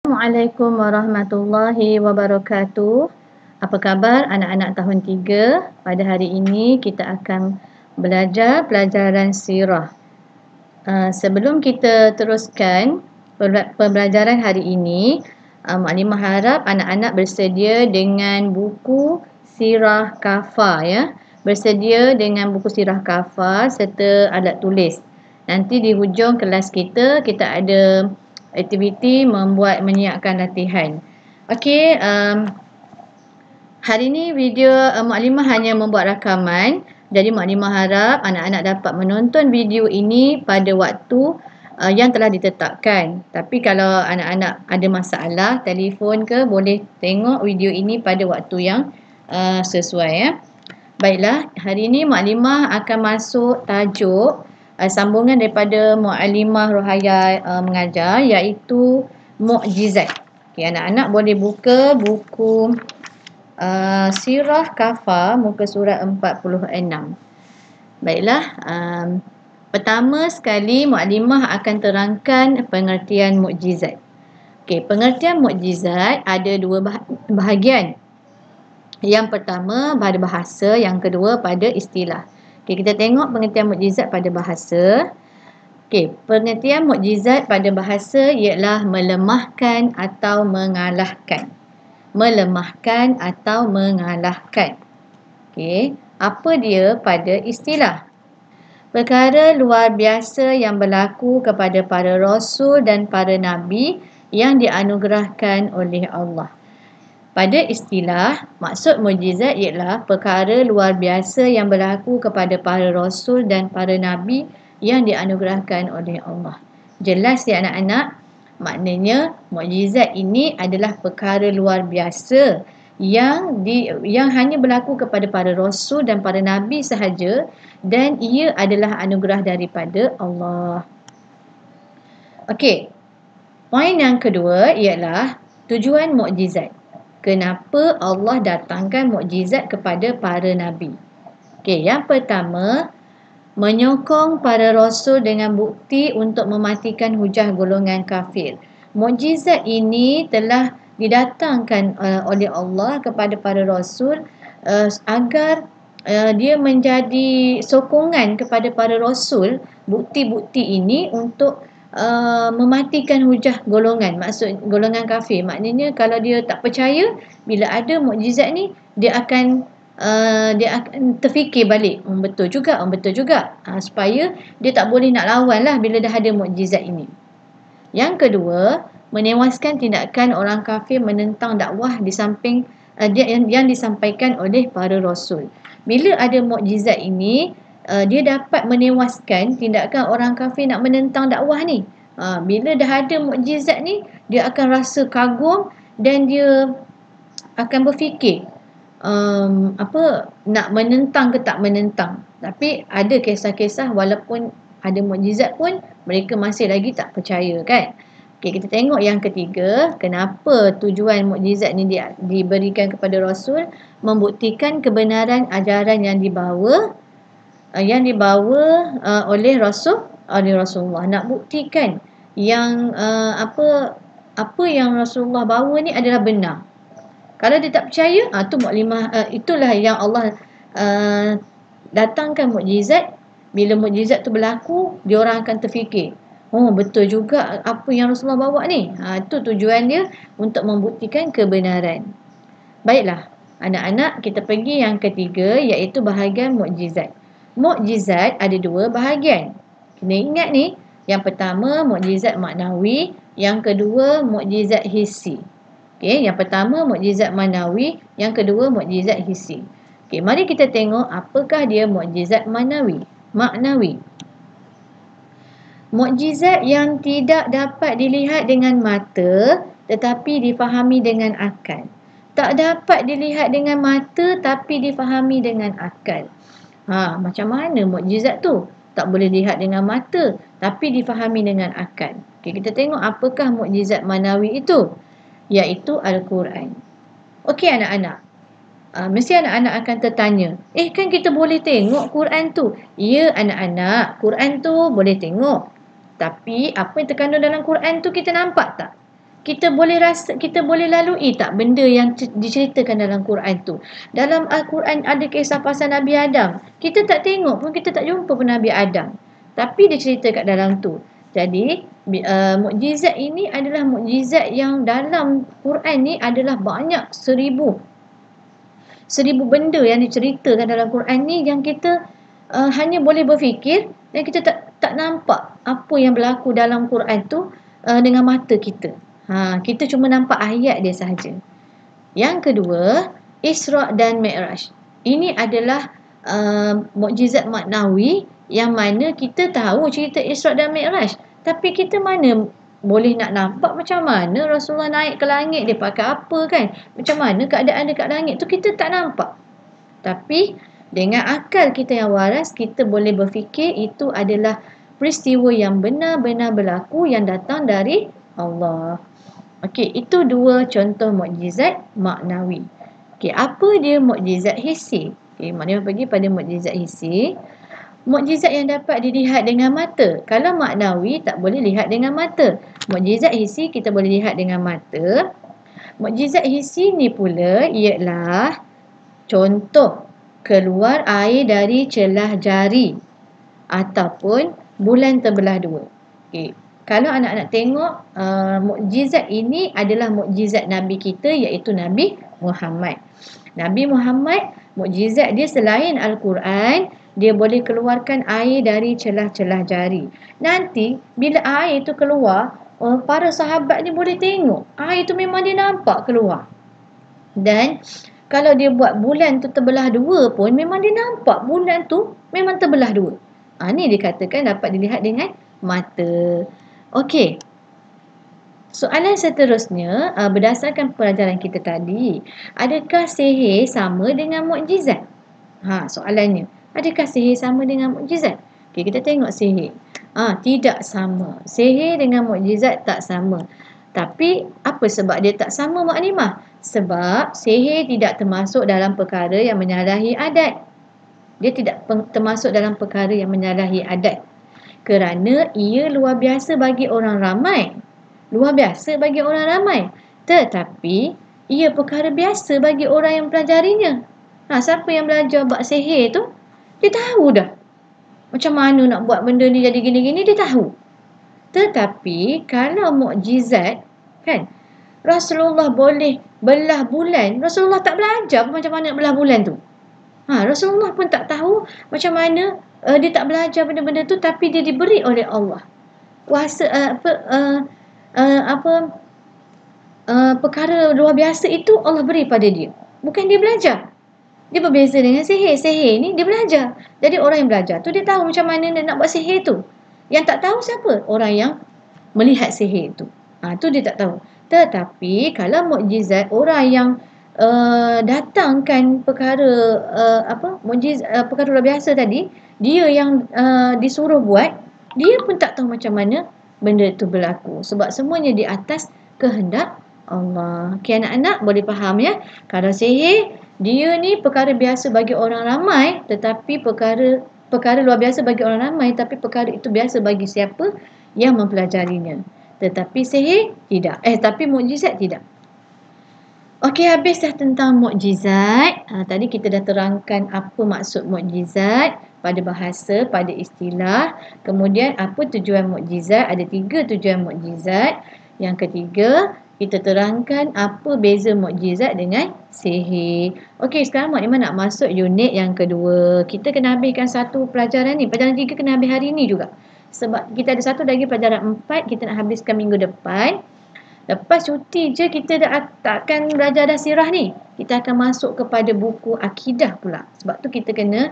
Assalamualaikum warahmatullahi wabarakatuh. Apa khabar anak-anak tahun 3? Pada hari ini kita akan belajar pelajaran sirah. Sebelum kita teruskan pembelajaran hari ini, Maklimah harap anak-anak bersedia dengan buku sirah kafa ya. Bersedia dengan buku sirah kafa serta alat tulis. Nanti di hujung kelas kita ada aktiviti menyiapkan latihan. Okey, hari ini video Maklimah hanya membuat rakaman. Jadi Maklimah harap anak-anak dapat menonton video ini pada waktu yang telah ditetapkan. Tapi kalau anak-anak ada masalah telefon ke, boleh tengok video ini pada waktu yang sesuai ya. Baiklah, hari ini Maklimah akan masuk tajuk sambungan daripada Muallimah Rohaya mengajar, iaitu Mukjizat. Okay, anak-anak boleh buka buku Sirah Kafa muka surat 46. Baiklah, pertama sekali Muallimah akan terangkan pengertian mukjizat. Okay, pengertian mukjizat ada dua bahagian. Yang pertama pada bahasa, yang kedua pada istilah. Okay, kita tengok pengertian mukjizat pada bahasa. Okay, pengertian mukjizat pada bahasa ialah melemahkan atau mengalahkan. Melemahkan atau mengalahkan. Okay, apa dia pada istilah? Perkara luar biasa yang berlaku kepada para rasul dan para nabi yang dianugerahkan oleh Allah. Pada istilah, maksud mukjizat ialah perkara luar biasa yang berlaku kepada para rasul dan para nabi yang dianugerahkan oleh Allah. Jelas ya anak-anak? Maknanya mukjizat ini adalah perkara luar biasa yang hanya berlaku kepada para rasul dan para nabi sahaja, dan ia adalah anugerah daripada Allah. Okey. Poin yang kedua ialah tujuan mukjizat. Kenapa Allah datangkan mukjizat kepada para nabi? Okey, yang pertama, menyokong para rasul dengan bukti untuk mematikan hujah golongan kafir. Mukjizat ini telah didatangkan oleh Allah kepada para rasul agar dia menjadi sokongan kepada para rasul, bukti-bukti ini untuk mematikan hujah golongan, maksud golongan kafir. Maknanya kalau dia tak percaya, bila ada mukjizat ni, dia akan terfikir balik, betul juga, supaya dia tak boleh nak lawan lah bila dah ada mukjizat ini. Yang kedua, menewaskan tindakan orang kafir menentang dakwah di samping yang disampaikan oleh para rasul. Bila ada mukjizat ini, dia dapat menewaskan tindakan orang kafir nak menentang dakwah ni. Bila dah ada mukjizat ni, dia akan rasa kagum dan dia akan berfikir nak menentang ke tak menentang. Tapi ada kisah-kisah walaupun ada mukjizat pun mereka masih lagi tak percaya kan. Okay, kita tengok yang ketiga, kenapa tujuan mukjizat ni diberikan kepada Rasul, membuktikan kebenaran ajaran yang dibawa oleh Rasulullah. Nak buktikan yang apa yang Rasulullah bawa ni adalah benar. Kalau dia tak percaya, tu Maklimah, itulah yang Allah datangkan mukjizat. Bila mukjizat tu berlaku, dia orang akan terfikir, oh betul juga apa yang Rasulullah bawa ni. Itu tujuan dia, untuk membuktikan kebenaran. Baiklah, anak-anak, kita pergi yang ketiga, iaitu bahagian mukjizat. Mukjizat ada dua bahagian. Kena ingat ni, yang pertama mukjizat maknawi, yang kedua mukjizat hissi. Okey, yang pertama mukjizat maknawi, yang kedua mukjizat hissi. Okey, mari kita tengok apakah dia mukjizat maknawi. Mukjizat yang tidak dapat dilihat dengan mata tetapi difahami dengan akal. Tak dapat dilihat dengan mata tapi difahami dengan akal. Macam mana mukjizat tu? Tak boleh lihat dengan mata tapi difahami dengan akal. Okey, kita tengok apakah mukjizat maknawi itu, iaitu Al-Quran. Okey anak-anak, mesti anak-anak akan tertanya, kan kita boleh tengok Quran tu? Ya anak-anak, Quran tu boleh tengok. Tapi apa yang terkandung dalam Quran tu kita nampak tak? Kita boleh rasa, kita boleh lalui tak benda yang diceritakan dalam Quran tu? Dalam Al-Quran ada kisah pasal Nabi Adam. Kita tak tengok pun, kita tak jumpa pun Nabi Adam. Tapi dia cerita kat dalam tu. Jadi, mukjizat ini adalah mukjizat yang dalam Quran ni adalah banyak 1000 benda yang diceritakan dalam Quran ni yang kita hanya boleh berfikir dan kita tak nampak apa yang berlaku dalam Quran tu dengan mata kita. Kita cuma nampak ayat dia sahaja. Yang kedua, Isra' dan Mi'raj. Ini adalah mukjizat maknawi yang mana kita tahu cerita Isra' dan Mi'raj. Tapi kita mana boleh nak nampak macam mana Rasulullah naik ke langit, dia pakai apa kan? Macam mana keadaan dekat langit tu kita tak nampak. Tapi dengan akal kita yang waras, kita boleh berfikir itu adalah peristiwa yang benar-benar berlaku yang datang dari Allah. Okey, itu dua contoh mukjizat maknawi. Okey, apa dia mukjizat hissi? Okey, maknanya pergi pada mukjizat hissi. Mukjizat yang dapat dilihat dengan mata. Kalau maknawi tak boleh lihat dengan mata. Mukjizat hissi kita boleh lihat dengan mata. Mukjizat hissi ni pula ialah contoh keluar air dari celah jari ataupun bulan terbelah dua. Okey. Kalau anak-anak tengok, mukjizat ini adalah mukjizat Nabi kita, iaitu Nabi Muhammad. Nabi Muhammad, mukjizat dia selain Al-Quran, dia boleh keluarkan air dari celah-celah jari. Nanti, bila air itu keluar, para sahabat ni boleh tengok. Air itu memang dia nampak keluar. Dan, kalau dia buat bulan tu terbelah dua pun, memang dia nampak bulan tu memang terbelah dua. Ni dikatakan dapat dilihat dengan mata. Okey. Soalan seterusnya, berdasarkan pelajaran kita tadi, adakah sihir sama dengan mukjizat? Soalannya, adakah sihir sama dengan mukjizat? Okey, kita tengok sihir. Tidak sama. Sihir dengan mukjizat tak sama. Tapi, apa sebab dia tak sama, Mak Nimah? Sebab sihir tidak termasuk dalam perkara yang menyalahi adat. Dia tidak termasuk dalam perkara yang menyalahi adat. Kerana ia luar biasa bagi orang ramai. Luar biasa bagi orang ramai. Tetapi, ia perkara biasa bagi orang yang pelajarinya. Siapa yang belajar buat sihir tu, dia tahu dah. Macam mana nak buat benda ni jadi gini-gini, dia tahu. Tetapi, kalau mukjizat, kan, Rasulullah boleh belah bulan. Rasulullah tak belajar macam mana nak belah bulan tu. Rasulullah pun tak tahu macam mana dia tak belajar benda-benda tu, tapi dia diberi oleh Allah kuasa perkara luar biasa itu Allah beri pada dia. Bukan dia belajar. Dia berbeza dengan sihir. Sihir ni dia belajar. Jadi orang yang belajar tu dia tahu macam mana dia nak buat sihir tu. Yang tak tahu siapa? Orang yang melihat sihir tu. Tu dia tak tahu. Tetapi kalau mukjizat, orang yang datangkan perkara perkara luar biasa tadi, dia yang disuruh buat, dia pun tak tahu macam mana benda itu berlaku. Sebab semuanya di atas kehendak Allah. Okey, anak-anak boleh faham ya? Kalau sihir, dia ni perkara biasa bagi orang ramai, tetapi perkara luar biasa bagi orang ramai, tapi perkara itu biasa bagi siapa yang mempelajarinya. Tetapi sihir tidak. Tapi mukjizat tidak. Okey, habis dah tentang mukjizat. Tadi kita dah terangkan apa maksud mukjizat pada bahasa, pada istilah. Kemudian apa tujuan mukjizat? Ada 3 tujuan mukjizat. Yang ketiga, kita terangkan apa beza mukjizat dengan sihir. Okey, sekarang Mak Nimah nak masuk unit yang kedua. Kita kena habiskan satu pelajaran ni. Pelajaran 3 kena habis hari ni juga. Sebab kita ada satu lagi pelajaran 4 kita nak habiskan minggu depan. Lepas cuti je kita tak akan belajar dah sirah ni. Kita akan masuk kepada buku akidah pula. Sebab tu kita kena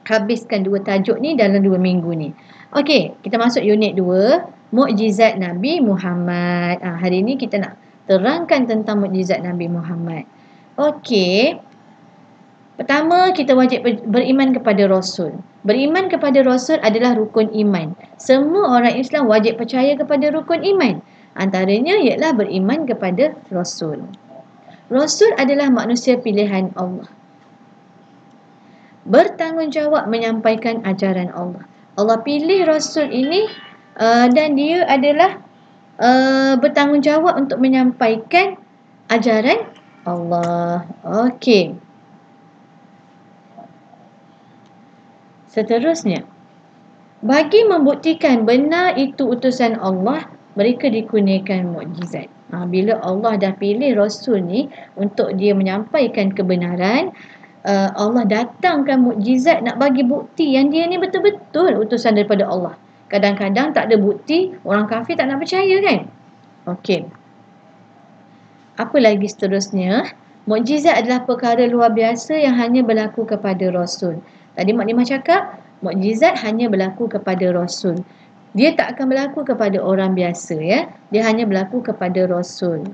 habiskan 2 tajuk ni dalam 2 minggu ni. Okey, kita masuk unit 2. Mukjizat Nabi Muhammad. Hari ni kita nak terangkan tentang mukjizat Nabi Muhammad. Okey. Pertama, kita wajib beriman kepada Rasul. Beriman kepada Rasul adalah rukun iman. Semua orang Islam wajib percaya kepada rukun iman. Antaranya ialah beriman kepada Rasul. Rasul adalah manusia pilihan Allah. Bertanggungjawab menyampaikan ajaran Allah. Allah pilih Rasul ini dan dia adalah bertanggungjawab untuk menyampaikan ajaran Allah. Okey. Seterusnya, bagi membuktikan benar itu utusan Allah, mereka dikurniakan mukjizat. Bila Allah dah pilih Rasul ni untuk dia menyampaikan kebenaran, Allah datangkan mukjizat nak bagi bukti yang dia ni betul-betul utusan daripada Allah. Kadang-kadang tak ada bukti, orang kafir tak nak percaya kan? Okey. Apa lagi seterusnya? Mukjizat adalah perkara luar biasa yang hanya berlaku kepada Rasul. Tadi Mak Limah cakap, mukjizat hanya berlaku kepada Rasul. Dia tak akan berlaku kepada orang biasa, ya. Dia hanya berlaku kepada Rasul.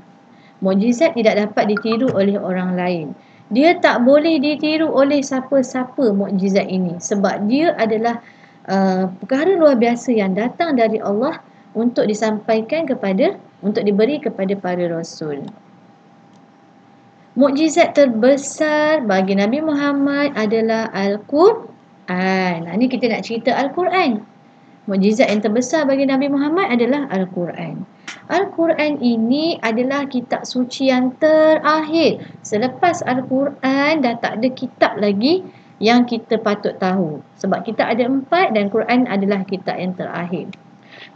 Mukjizat tidak dapat ditiru oleh orang lain. Dia tak boleh ditiru oleh siapa-siapa mukjizat ini, sebab dia adalah perkara luar biasa yang datang dari Allah untuk disampaikan untuk diberi kepada para Rasul. Mukjizat terbesar bagi Nabi Muhammad adalah Al-Quran. Ini kita nak cerita Al-Quran. Mukjizat yang terbesar bagi Nabi Muhammad adalah Al-Quran. Al-Quran ini adalah kitab suci yang terakhir. Selepas Al-Quran dah tak ada kitab lagi yang kita patut tahu. Sebab kitab ada 4 dan Quran adalah kitab yang terakhir.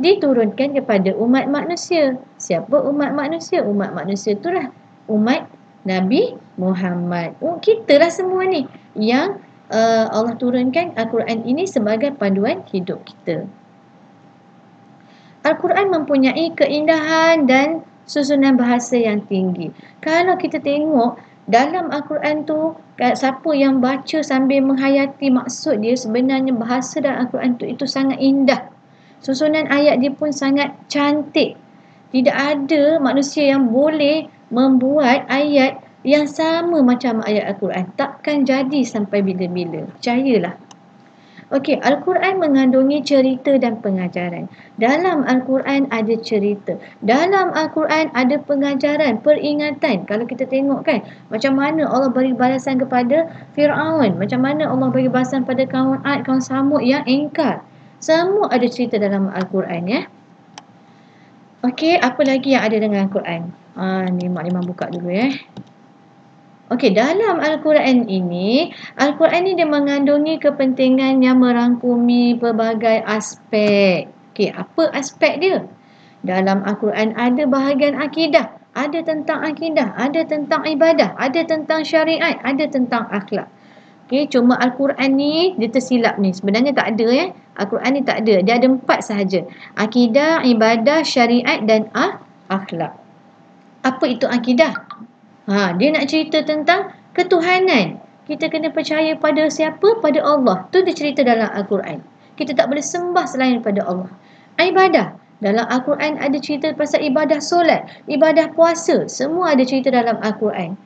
Diturunkan kepada umat manusia. Siapa umat manusia? Umat manusia itulah umat Nabi Muhammad. Kita lah semua ni yang Allah turunkan Al-Quran ini sebagai panduan hidup kita. Al-Quran mempunyai keindahan dan susunan bahasa yang tinggi. Kalau kita tengok dalam Al-Quran tu, siapa yang baca sambil menghayati maksud dia, sebenarnya bahasa dalam Al-Quran tu itu sangat indah. Susunan ayat dia pun sangat cantik. Tidak ada manusia yang boleh membuat ayat yang sama macam ayat Al-Quran. Takkan jadi sampai bila-bila. Percayalah. Okey, Al-Quran mengandungi cerita dan pengajaran. Dalam Al-Quran ada cerita. Dalam Al-Quran ada pengajaran, peringatan. Kalau kita tengok kan, macam mana Allah beri balasan kepada Fir'aun. Macam mana Allah beri balasan pada kaum Ad, kaum Samud yang engkar. Semua ada cerita dalam Al-Quran, ya. Okey, apa lagi yang ada dengan Al-Quran? Ni Mak Limah buka dulu, ya. Okey, dalam Al-Quran ini dia mengandungi kepentingan yang merangkumi pelbagai aspek. Okey, apa aspek dia? Dalam Al-Quran ada bahagian akidah, ada tentang akidah, ada tentang ibadah, ada tentang syariat, ada tentang akhlak. Okey, cuma Al-Quran ni dia tersilap ni. Sebenarnya tak ada, ya. Al-Quran ni tak ada. Dia ada 4 sahaja. Akidah, ibadah, syariat dan akhlak. Apa itu akidah? Dia nak cerita tentang ketuhanan. Kita kena percaya pada siapa? Pada Allah. Tu dia cerita dalam Al-Quran. Kita tak boleh sembah selain pada Allah. Ibadah. Dalam Al-Quran ada cerita pasal ibadah solat, ibadah puasa. Semua ada cerita dalam Al-Quran.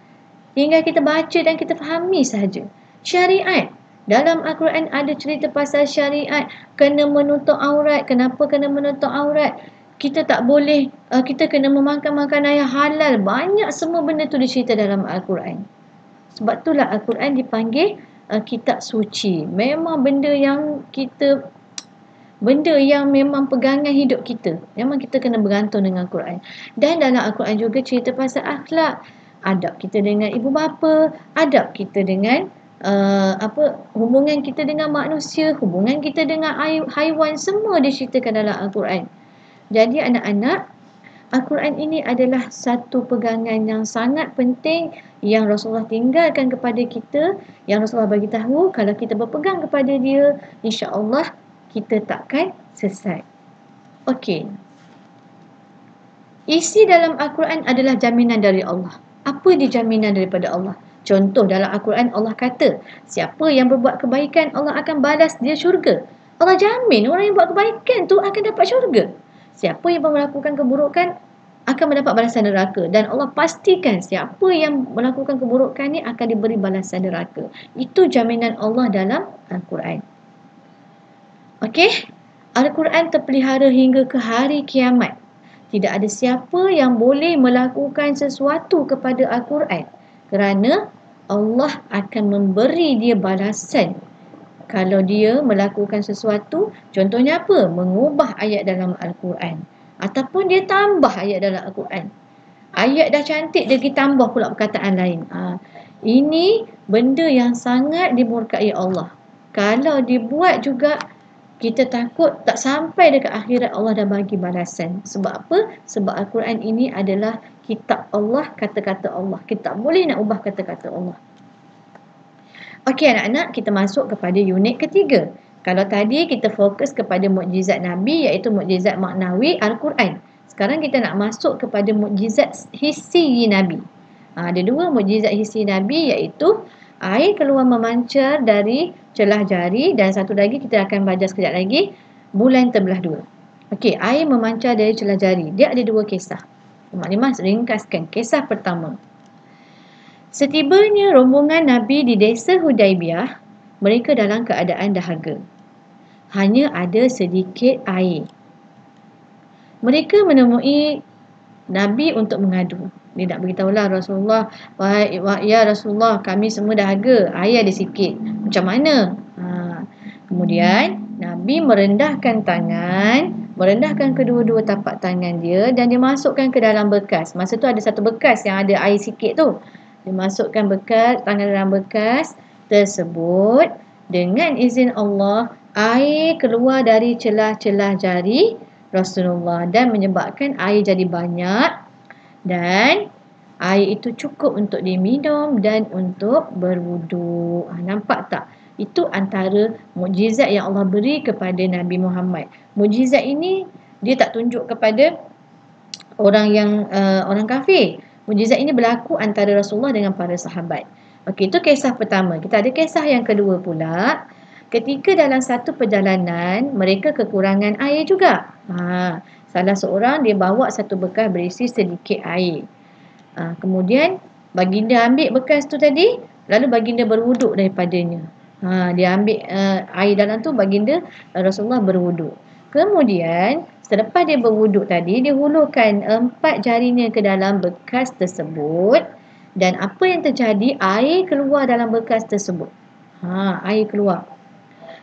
Tinggal kita baca dan kita fahami sahaja. Syariat. Dalam Al-Quran ada cerita pasal syariat. Kena menutup aurat. Kenapa kena menutup aurat? Kita tak boleh, kita kena memakan makanan yang halal. Banyak semua benda tu dicerita dalam Al-Quran. Sebab itulah Al-Quran dipanggil kitab suci. Memang benda yang memang pegangan hidup kita. Memang kita kena bergantung dengan Al-Quran. Dan dalam Al-Quran juga cerita pasal akhlak. Adab kita dengan ibu bapa, adab kita dengan hubungan kita dengan manusia, hubungan kita dengan haiwan, semua diceritakan dalam Al-Quran. Jadi anak-anak, Al-Quran ini adalah satu pegangan yang sangat penting yang Rasulullah tinggalkan kepada kita, yang Rasulullah bagi tahu kalau kita berpegang kepada dia, insya-Allah kita takkan sesat. Okey. Isi dalam Al-Quran adalah jaminan dari Allah. Apa dia jaminan daripada Allah? Contoh dalam Al-Quran Allah kata, siapa yang berbuat kebaikan Allah akan balas dia syurga. Allah jamin orang yang buat kebaikan tu akan dapat syurga. Siapa yang melakukan keburukan akan mendapat balasan neraka. Dan Allah pastikan siapa yang melakukan keburukan ni akan diberi balasan neraka. Itu jaminan Allah dalam Al-Quran. Okey? Al-Quran terpelihara hingga ke hari kiamat. Tidak ada siapa yang boleh melakukan sesuatu kepada Al-Quran. Kerana Allah akan memberi dia balasan kalau dia melakukan sesuatu. Contohnya apa? Mengubah ayat dalam Al-Quran. Ataupun dia tambah ayat dalam Al-Quran. Ayat dah cantik, dia pergi tambah pula perkataan lain. Ini benda yang sangat dimurkai Allah. Kalau dibuat juga, kita takut tak sampai dekat akhirat Allah dah bagi balasan. Sebab apa? Sebab Al-Quran ini adalah kitab Allah, kata-kata Allah. Kita tak boleh nak ubah kata-kata Allah. Okey anak-anak, kita masuk kepada unit ketiga. Kalau tadi kita fokus kepada mukjizat Nabi, iaitu mukjizat maknawi Al-Quran. Sekarang kita nak masuk kepada mukjizat hissi Nabi. Ada dua mukjizat hissi Nabi, iaitu air keluar memancar dari celah jari, dan satu lagi kita akan belajar sekejap lagi, bulan terbelah dua. Okey, air memancar dari celah jari. Dia ada dua kisah. Maknimah ringkaskan. Kisah pertama. Setibanya rombongan Nabi di desa Hudaibiyah, mereka dalam keadaan dahaga. Hanya ada sedikit air. Mereka menemui Nabi untuk mengadu. Dia nak beritahulah Rasulullah, ya Rasulullah, kami semua dahaga, air ada sikit. Macam mana? Kemudian Nabi merendahkan tangan, merendahkan kedua-dua tapak tangan dia, dan dia masukkan ke dalam bekas. Masa tu ada satu bekas yang ada air sikit tu. Dia masukkan bekas, tangan dalam bekas tersebut. Dengan izin Allah, air keluar dari celah-celah jari Rasulullah dan menyebabkan air jadi banyak, dan air itu cukup untuk diminum dan untuk berwudu. Nampak tak? Itu antara mukjizat yang Allah beri kepada Nabi Muhammad. Mukjizat ini dia tak tunjuk kepada orang yang orang kafir. Mukjizat ini berlaku antara Rasulullah dengan para sahabat. Okey, itu kisah pertama. Kita ada kisah yang kedua pula. Ketika dalam satu perjalanan, mereka kekurangan air juga. Salah seorang dia bawa satu bekas berisi sedikit air. Kemudian baginda ambil bekas tu tadi, lalu baginda berwuduk daripadanya. Dia ambil air dalam tu, baginda Rasulullah berwuduk. Kemudian selepas dia berwuduk tadi, dia hulurkan 4 jarinya ke dalam bekas tersebut, dan apa yang terjadi? Air keluar dalam bekas tersebut. Air keluar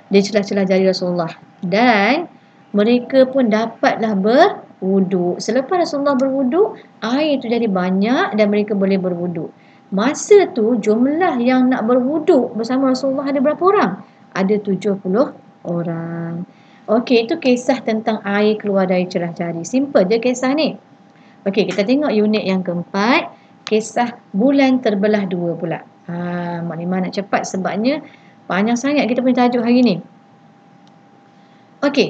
di celah-celah jari Rasulullah, dan mereka pun dapatlah berwuduk. Selepas Rasulullah berwuduk, air itu jadi banyak dan mereka boleh berwuduk. Masa tu jumlah yang nak berwuduk bersama Rasulullah ada berapa orang? Ada 70 orang. Okey, itu kisah tentang air keluar dari celah jari. Simple je kisah ni. Okey, kita tengok unit yang keempat, kisah bulan terbelah dua pula. Maknimah nak cepat sebabnya panjang sangat kita punya tajuk hari ni. Okey,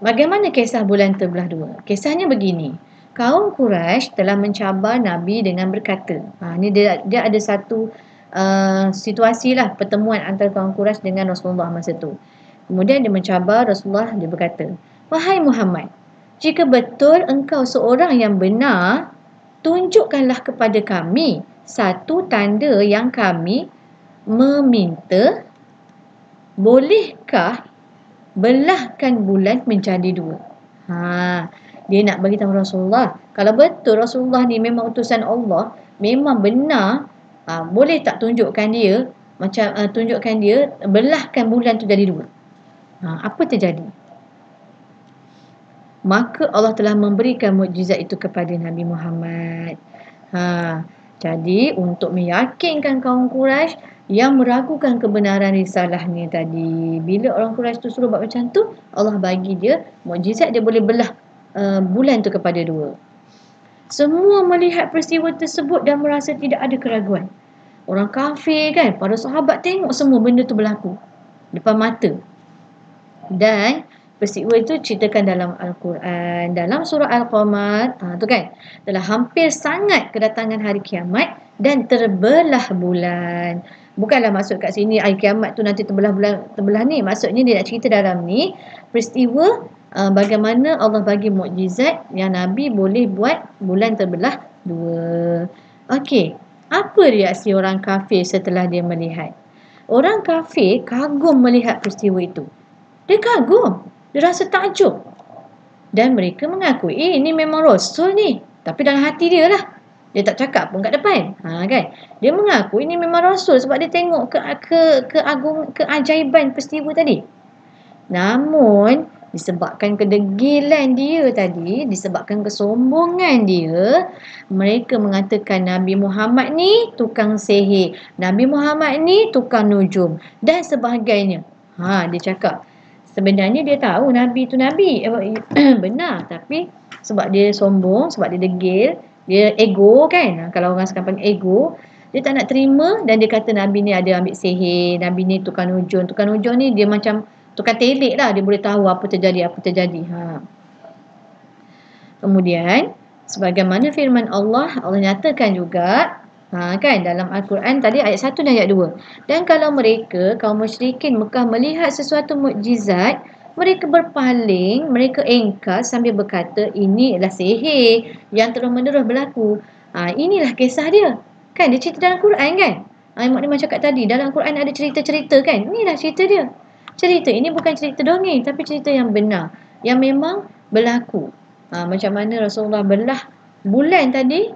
bagaimana kisah bulan terbelah dua? Kisahnya begini. Kaum Quraisy telah mencabar Nabi dengan berkata. Ni dia ada satu situasi lah, pertemuan antara kaum Quraisy dengan Rasulullah masa tu. Kemudian dia mencabar Rasulullah, dia berkata, "Wahai Muhammad, jika betul engkau seorang yang benar, tunjukkanlah kepada kami satu tanda yang kami meminta. Bolehkah belahkan bulan menjadi dua?" Dia nak beritahu Rasulullah, kalau betul Rasulullah ni memang utusan Allah, memang benar, boleh tak tunjukkan dia, tunjukkan dia belahkan bulan tu jadi dua. Apa terjadi? Maka Allah telah memberikan mukjizat itu kepada Nabi Muhammad. Jadi untuk meyakinkan kaum Quraisy yang meragukan kebenaran risalahnya tadi, bila orang Quraisy tu suruh buat macam tu, Allah bagi dia mukjizat, dia boleh belah bulan tu kepada dua. Semua melihat peristiwa tersebut dan merasa tidak ada keraguan. Orang kafir kan, para sahabat tengok semua benda tu berlaku depan mata. Dan peristiwa itu ceritakan dalam Al-Quran, dalam surah Al-Qamar, tu kan, telah hampir sangat kedatangan hari kiamat dan terbelah bulan. Bukanlah maksud kat sini hari kiamat tu nanti terbelah ni. Maksudnya dia nak cerita dalam ni peristiwa bagaimana Allah bagi mukjizat yang Nabi boleh buat bulan terbelah dua. Okey, apa reaksi orang kafir setelah dia melihat? Orang kafir kagum melihat peristiwa itu. Dia kagum, dia rasa takjub. Dan mereka mengakui, ini memang Rasul ni. Tapi dalam hati dia lah, dia tak cakap pun kat depan. Kan? Dia mengaku ini memang Rasul sebab dia tengok keajaiban peristiwa tadi. Namun, disebabkan kedegilan dia tadi, disebabkan kesombongan dia, mereka mengatakan Nabi Muhammad ni tukang sihir, Nabi Muhammad ni tukang nujum dan sebagainya. Dia cakap sebenarnya dia tahu Nabi tu Nabi, benar, tapi sebab dia sombong, sebab dia degil, dia ego kan. Kalau orang sekarang panggil ego, dia tak nak terima dan dia kata Nabi ni ada ambil sihir, Nabi ni tukang nujum. Tukang nujum ni dia macam tukang telik lah, dia boleh tahu apa terjadi. Kemudian sebagaimana firman Allah nyatakan juga kan dalam Al-Quran tadi ayat 1 dan ayat 2. Dan kalau mereka kaum musyrikin Mekah melihat sesuatu mukjizat, mereka berpaling, mereka engkar sambil berkata ini adalah sihir yang terus-menerus berlaku. Inilah kisah dia. Kan dia cerita dalam Quran kan? Mak Nimah cakap tadi dalam Quran ada cerita-cerita kan? Inilah cerita dia. Cerita ini bukan cerita dongeng tapi cerita yang benar, yang memang berlaku. Macam mana Rasulullah belah bulan tadi,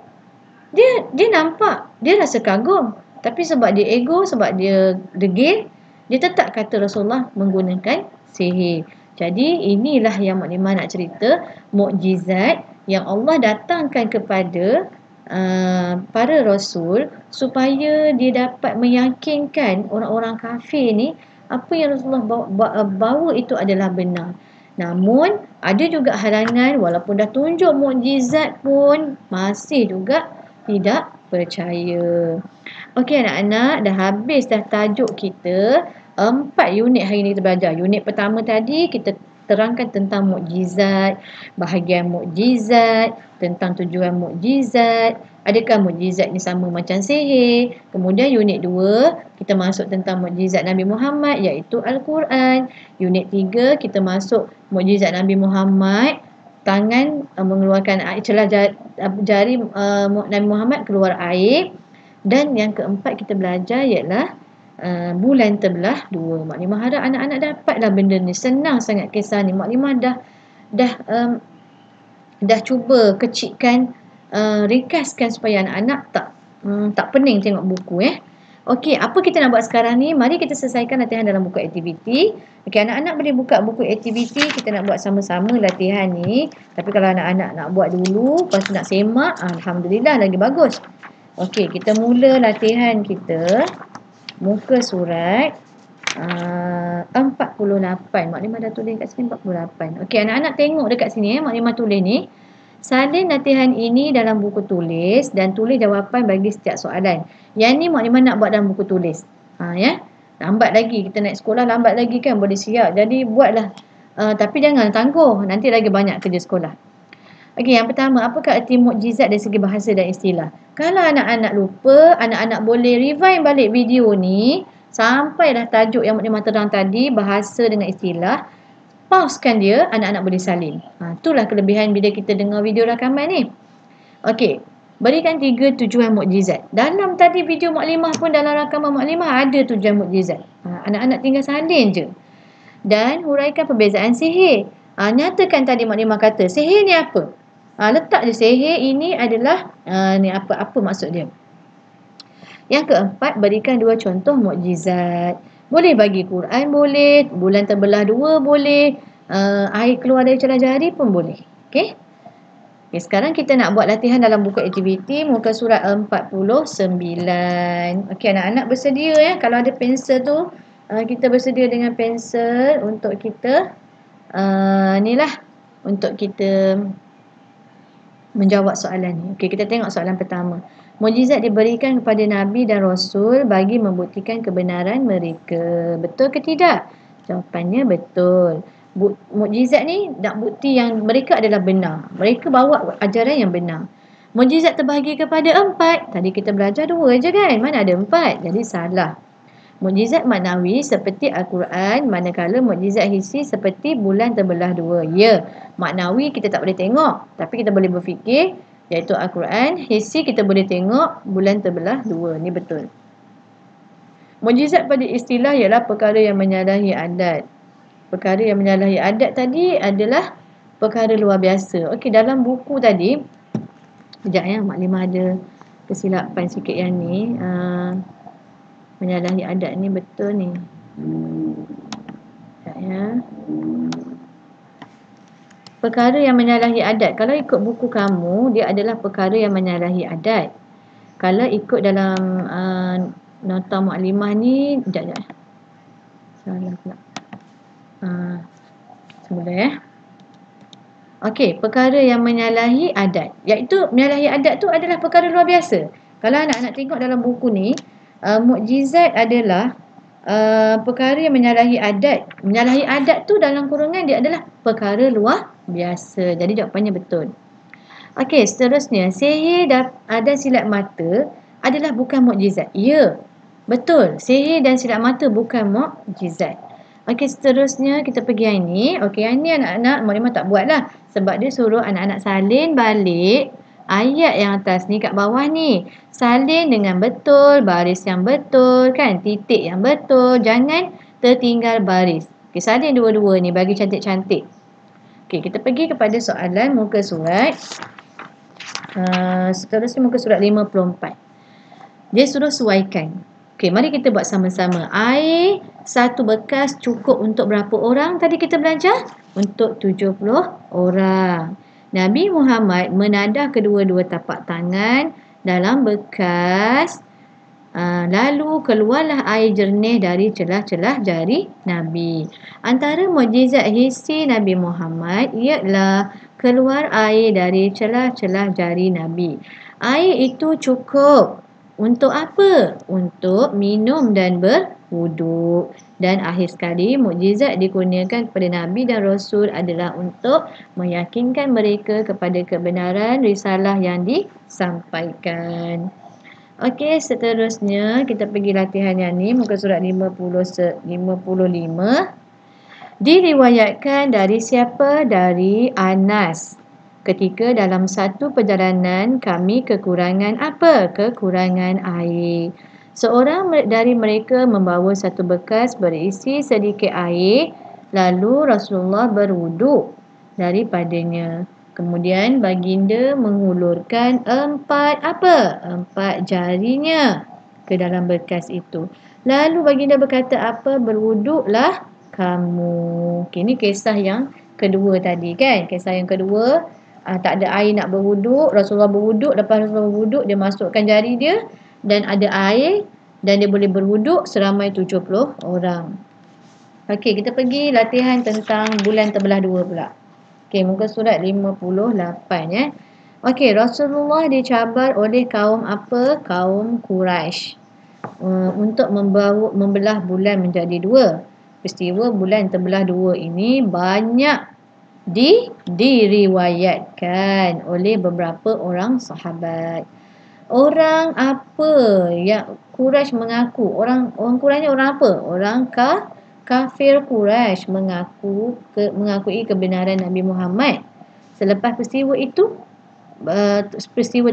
dia nampak, dia rasa kagum, tapi sebab dia ego, sebab dia degil, dia tetap kata Rasulullah menggunakan sihir. Jadi inilah yang Mak Nimah nak cerita, mukjizat yang Allah datangkan kepada para rasul supaya dia dapat meyakinkan orang-orang kafir ni apa yang Rasulullah bawa itu adalah benar. Namun ada juga halangan, walaupun dah tunjuk mukjizat pun masih juga tidak percaya. Okey anak-anak, dah habis dah tajuk kita 4 unit hari ni kita belajar. Unit pertama tadi kita terangkan tentang mukjizat, bahagian mukjizat, tentang tujuan mukjizat, adakah mukjizat ni sama macam sihir. Kemudian unit 2 kita masuk tentang mukjizat Nabi Muhammad iaitu Al-Quran. Unit 3 kita masuk mukjizat Nabi Muhammad, tangan mengeluarkan air, celah jari Nabi Muhammad keluar air. Dan yang keempat kita belajar ialah bulan terbelah 2. Mak Nimah harap anak-anak dapatlah benda ni. Senang sangat kisah ni. Mak Nimah dah cuba kecikkan, ringkaskan supaya anak-anak tak pening tengok buku Okey, apa kita nak buat sekarang ni? Mari kita selesaikan latihan dalam buku aktiviti. Okey, anak-anak boleh buka buku aktiviti, kita nak buat sama-sama latihan ni. Tapi kalau anak-anak nak buat dulu, lepas tu nak semak, alhamdulillah lagi bagus. Okey, kita mula latihan kita. Muka surat 48. Mak Nimah dah tulis kat sini 48. Okey, anak-anak tengok dekat sini Mak Nimah tulis ni. Salin latihan ini dalam buku tulis dan tulis jawapan bagi setiap soalan. Yang ni Mak Nimah nak buat dalam buku tulis. Lambat lagi, kita naik sekolah lambat lagi kan, boleh siap. Jadi buatlah. Tapi jangan tangguh, nanti lagi banyak kerja sekolah. Okey, yang pertama, apakah erti mukjizat dari segi bahasa dan istilah? Kalau anak-anak lupa, anak-anak boleh rewind balik video ni sampailah tajuk yang Mak Nimah terang tadi, bahasa dengan istilah. Pausekan dia, anak-anak boleh salin. Itulah kelebihan bila kita dengar video rakaman ni. Okey, berikan 3 tujuan mukjizat. Dalam tadi video Mak Limah pun, dalam rakaman Mak Limah ada tujuan mukjizat. Anak-anak tinggal salin je. Dan huraikan perbezaan sihir. Nyatakan tadi Mak Limah kata, sihir ni apa? Letak je sihir ini adalah ni apa maksud dia. Yang keempat, berikan 2 contoh mukjizat. Boleh bagi Quran boleh, bulan terbelah 2 boleh, air keluar dari celah jari pun boleh. Okey. Okay, sekarang kita nak buat latihan dalam buku aktiviti muka surat 49. Okey, anak-anak bersedia kalau ada pensel tu, kita bersedia dengan pensel untuk kita untuk kita menjawab soalan ni. Okey, kita tengok soalan pertama. Mukjizat diberikan kepada Nabi dan Rasul bagi membuktikan kebenaran mereka. Betul ke tidak? Jawapannya betul. Mukjizat ni nak bukti yang mereka adalah benar. Mereka bawa ajaran yang benar. Mukjizat terbahagi kepada 4. Tadi kita belajar 2 je kan? Mana ada 4? Jadi salah. Mukjizat maknawi seperti Al-Quran, manakala mukjizat hissi seperti bulan terbelah 2. Ya, maknawi kita tak boleh tengok, tapi kita boleh berfikir, iaitu Al-Quran. Hissi kita boleh tengok, bulan terbelah 2. Ni betul. Mukjizat pada istilah ialah perkara yang menyalahi adat. Perkara yang menyalahi adat tadi adalah perkara luar biasa. Okey, dalam buku tadi, sekejap Mak Limah ada kesilapan sikit yang ni. Menyalahi adat ni betul ni. Sekejap perkara yang menyalahi adat. Kalau ikut buku kamu, dia adalah perkara yang menyalahi adat. Kalau ikut dalam nota mukadimah ni, sekejap. Salah pula. Sebentar. Okey, perkara yang menyalahi adat. Iaitu menyalahi adat tu adalah perkara luar biasa. Kalau anak-anak tengok dalam buku ni, mukjizat adalah perkara yang menyalahi adat. Menyalahi adat tu dalam kurungan dia adalah perkara luar biasa. Jadi jawapannya betul. Okey, seterusnya, sihir dan silat mata adalah bukan mukjizat. Ya, betul. Sihir dan silat mata bukan mukjizat. Okey, seterusnya kita pergi yang ni. Okey, yang ni anak-anak Mukadimah tak buat lah. Sebab dia suruh anak-anak salin balik ayat yang atas ni kat bawah ni. Salin dengan betul, baris yang betul kan. Titik yang betul. Jangan tertinggal baris. Okey, salin dua-dua ni bagi cantik-cantik. Okey, kita pergi kepada soalan muka surat. Seterusnya muka surat 54. Dia suruh suaikan. Okey, mari kita buat sama-sama. Air satu bekas cukup untuk berapa orang tadi kita belajar? Untuk 70 orang. Nabi Muhammad menadah kedua-dua tapak tangan dalam bekas. Lalu keluarlah air jernih dari celah-celah jari Nabi. Antara mukjizat hissi Nabi Muhammad ialah keluar air dari celah-celah jari Nabi. Air itu cukup. Untuk apa? Untuk minum dan berwuduk. Dan akhir sekali, mukjizat dikurniakan kepada Nabi dan Rasul adalah untuk meyakinkan mereka kepada kebenaran risalah yang disampaikan. Okey, seterusnya kita pergi latihan yang ni, muka surat 55. Diriwayatkan dari siapa? Dari Anas. Ketika dalam satu perjalanan kami kekurangan apa? Kekurangan air. Seorang dari mereka membawa satu bekas berisi sedikit air. Lalu Rasulullah berwuduk daripadanya. Kemudian baginda mengulurkan 4 jarinya ke dalam bekas itu. Lalu baginda berkata apa? Berwuduklah kamu. Okay, ini kisah yang kedua tadi kan. Kisah yang kedua, tak ada air nak berwuduk. Rasulullah berwuduk. Lepas Rasulullah berwuduk, dia masukkan jari dia dan ada air dan dia boleh berwuduk seramai 70 orang. Okey, kita pergi latihan tentang bulan terbelah dua pula. Okey, muka surat 58 ya. Okey, Rasulullah dicabar oleh kaum apa? Kaum Quraisy. Untuk membelah bulan menjadi dua. Peristiwa bulan terbelah dua ini banyak diriwayatkan oleh beberapa orang sahabat. Orang apa yang Quraisy mengaku? Orang Quraisy orang apa? Orang kafir Quraisy mengakui kebenaran Nabi Muhammad. Selepas peristiwa itu, peristiwa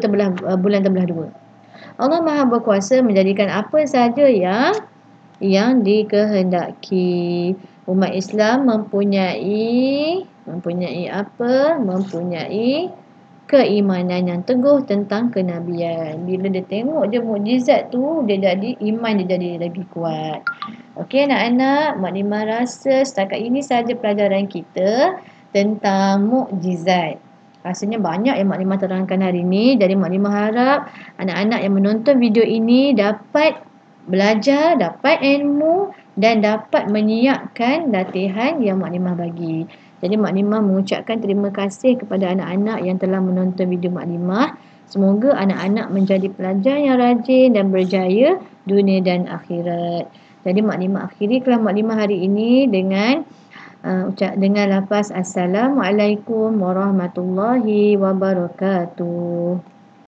bulan terbelah dua. Allah Maha Berkuasa menjadikan apa saja yang dikehendaki. Umat Islam mempunyai keimanan yang teguh tentang kenabian. Bila dia tengok je mukjizat tu, iman dia jadi lagi kuat. Okey anak-anak, Mukadimah rasa setakat ini saja pelajaran kita tentang mukjizat. Rasanya banyak yang Mukadimah terangkan hari ini. Jadi Mukadimah harap anak-anak yang menonton video ini dapat belajar, dapat ilmu dan dapat menyiapkan latihan yang Mukadimah bagi. Jadi Mukadimah mengucapkan terima kasih kepada anak-anak yang telah menonton video Mukadimah. Semoga anak-anak menjadi pelajar yang rajin dan berjaya dunia dan akhirat. Jadi Mukadimah akhiri kelas Mukadimah hari ini dengan lafaz Assalamualaikum warahmatullahi wabarakatuh.